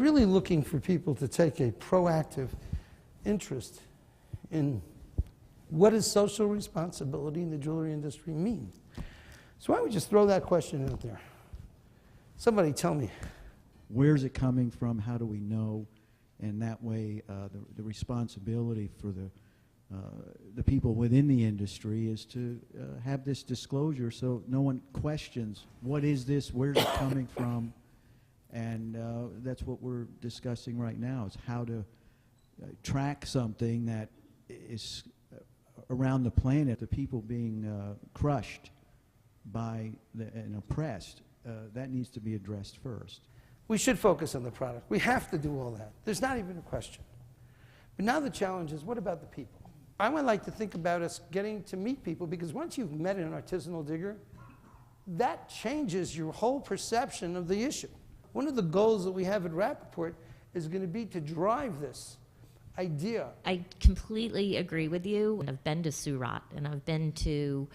really looking for people to take a proactive interest in what does social responsibility in the jewelry industry mean. So why don't we just throw that question out there? Somebody tell me. Where's it coming from? How do we know? And that way, the responsibility for the people within the industry is to have this disclosure so no one questions, what is this, where's it coming from? And that's what we're discussing right now, is how to track something that is around the planet, the people being crushed by and oppressed. That needs to be addressed first. We should focus on the product. We have to do all that. There's not even a question. But now the challenge is, what about the people? I would like to think about us getting to meet people, because once you've met an artisanal digger, that changes your whole perception of the issue. One of the goals that we have at Rapaport is going to be to drive this idea. I completely agree with you. I've been to Surat, and I've been to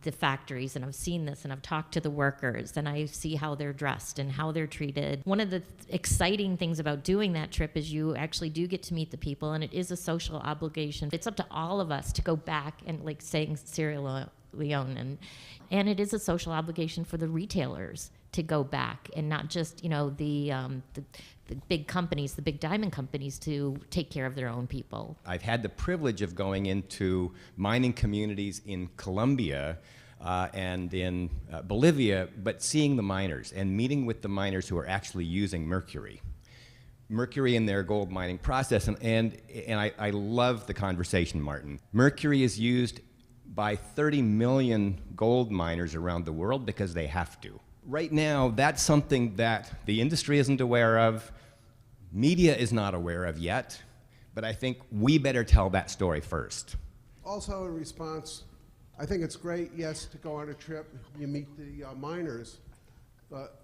the factories, and I've seen this, and I've talked to the workers, and I see how they're dressed and how they're treated. One of the exciting things about doing that trip is you actually do get to meet the people, and it is a social obligation. It's up to all of us to go back and, like saying Sierra Leone, and it is a social obligation for the retailers to go back, and not just, you know, the big companies, the big diamond companies, to take care of their own people. I've had the privilege of going into mining communities in Colombia and in Bolivia, but seeing the miners and meeting with the miners who are actually using mercury in their gold mining process. And I love the conversation, Martin. Mercury is used by 30 million gold miners around the world because they have to. Right now, that's something that the industry isn't aware of, media is not aware of yet, but I think we better tell that story first. Also, in response, I think it's great, yes, to go on a trip, you meet the miners, but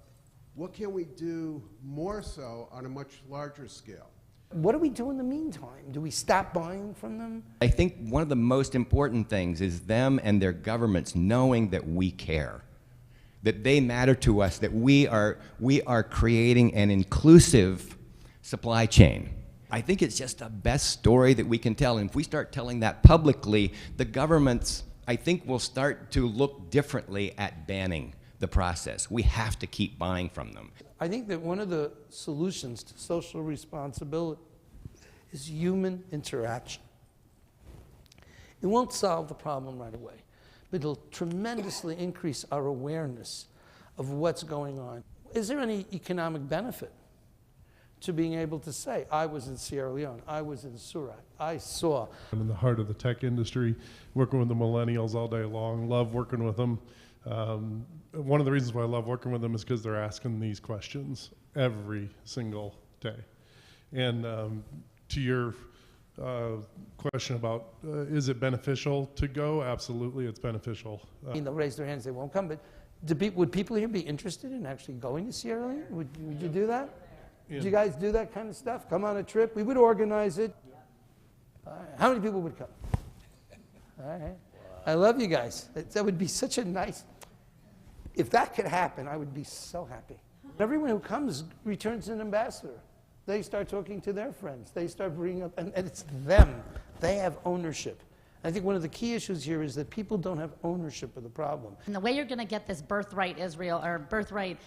what can we do more so on a much larger scale? What do we do in the meantime? Do we stop buying from them? I think one of the most important things is them and their governments knowing that we care, that they matter to us, that we are creating an inclusive supply chain. I think it's just the best story that we can tell, and if we start telling that publicly, the governments, I think, will start to look differently at banning the process. We have to keep buying from them. I think that one of the solutions to social responsibility is human interaction. It won't solve the problem right away, but it'll tremendously increase our awareness of what's going on. Is there any economic benefit to being able to say, I was in Sierra Leone, I was in Surat, I saw? I'm in the heart of the tech industry, working with the millennials all day long, love working with them. One of the reasons why I love working with them is because they're asking these questions every single day. And to your question about is it beneficial to go? Absolutely, it's beneficial. They'll raise their hands, they won't come, but would people here be interested in actually going to Sierra Leone? Would you do that? Would you guys do that kind of stuff? Come on a trip? We would organize it. How many people would come? All right. Wow. I love you guys. That would be such a nice, if that could happen, I would be so happy. Everyone who comes returns an ambassador. They start talking to their friends. They start bringing up, and it's them. They have ownership. I think one of the key issues here is that people don't have ownership of the problem. And the way you're going to get this birthright Israel or birthright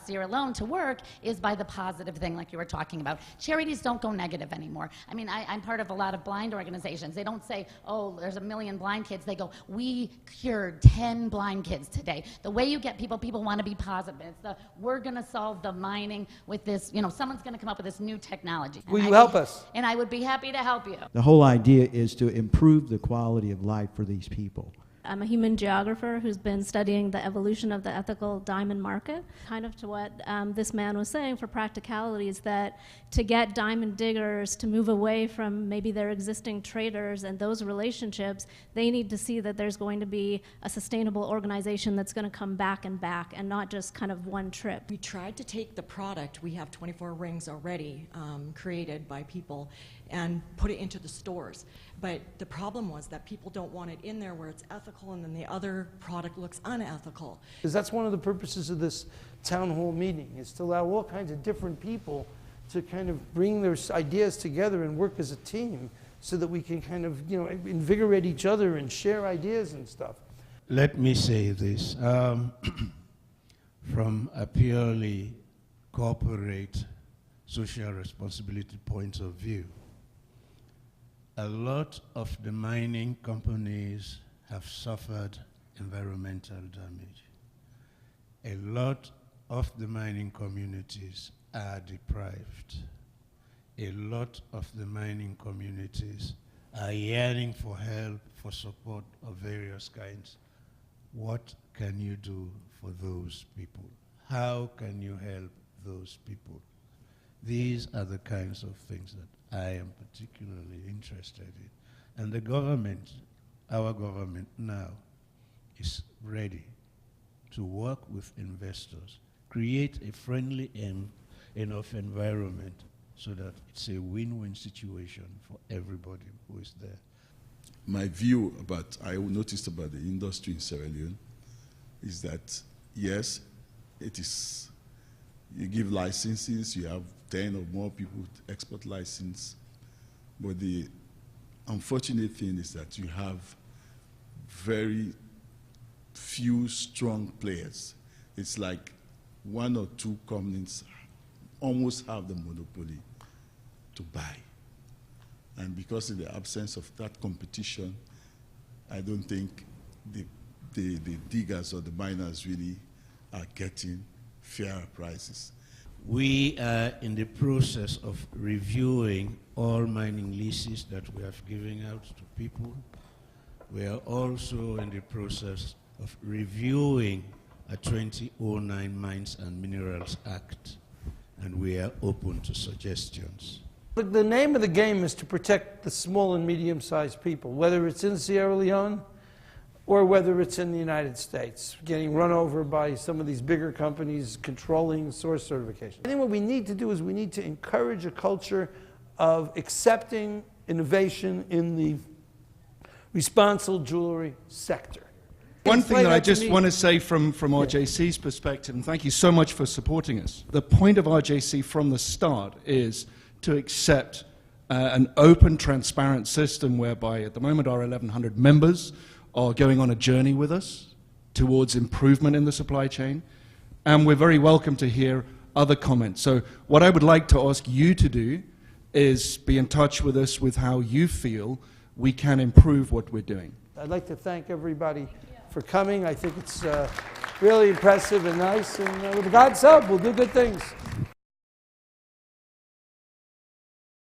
Sierra Leone to work is by the positive thing, like you were talking about. Charities don't go negative anymore. I mean, I'm part of a lot of blind organizations. They don't say, oh, there's 1 million blind kids. They go, we cured 10 blind kids today. The way you get people want to be positive. It's we're going to solve the mining with this, you know, someone's going to come up with this new technology. Will you help us? And I would be happy to help you. The whole idea is to improve the quality of life for these people. I'm a human geographer who's been studying the evolution of the ethical diamond market. Kind of to what this man was saying, for practicality, is that to get diamond diggers to move away from maybe their existing traders and those relationships, they need to see that there's going to be a sustainable organization that's going to come back and not just kind of one trip. We tried to take the product, we have 24 rings already created by people, and put it into the stores. But the problem was that people don't want it in there where it's ethical, and then the other product looks unethical. Because that's one of the purposes of this town hall meeting, is to allow all kinds of different people to kind of bring their ideas together and work as a team so that we can kind of, invigorate each other and share ideas and stuff. Let me say this. From a purely corporate social responsibility point of view, a lot of the mining companies have suffered environmental damage. A lot of the mining communities are deprived. A lot of the mining communities are yearning for help, for support of various kinds. What can you do for those people? How can you help those people? These are the kinds of things that I am particularly interested in. And the government, our government now, is ready to work with investors, create a friendly enough environment so that it's a win-win situation for everybody who is there. My view I noticed about the industry in Sierra Leone is that, yes, it is, you give licenses, you have 10 or more people with export license, but the unfortunate thing is that you have very few strong players. It's like one or two companies almost have the monopoly to buy. And because of the absence of that competition, I don't think the diggers or the miners really are getting fairer prices. We are in the process of reviewing all mining leases that we have given out to people. We are also in the process of reviewing a 2009 Mines and Minerals Act, and we are open to suggestions. Look, the name of the game is to protect the small and medium-sized people, whether it's in Sierra Leone or whether it's in the United States, getting run over by some of these bigger companies controlling source certification. I think what we need to do is we need to encourage a culture of accepting innovation in the responsible jewelry sector. One thing that I just want to say from RJC's perspective, and thank you so much for supporting us. The point of RJC from the start is to accept an open, transparent system whereby at the moment our 1,100 members are going on a journey with us towards improvement in the supply chain, and we're very welcome to hear other comments. So what I would like to ask you to do is be in touch with us with how you feel we can improve what we're doing. I'd like to thank everybody for coming. I think it's really impressive and nice, and with God's help, we'll do good things.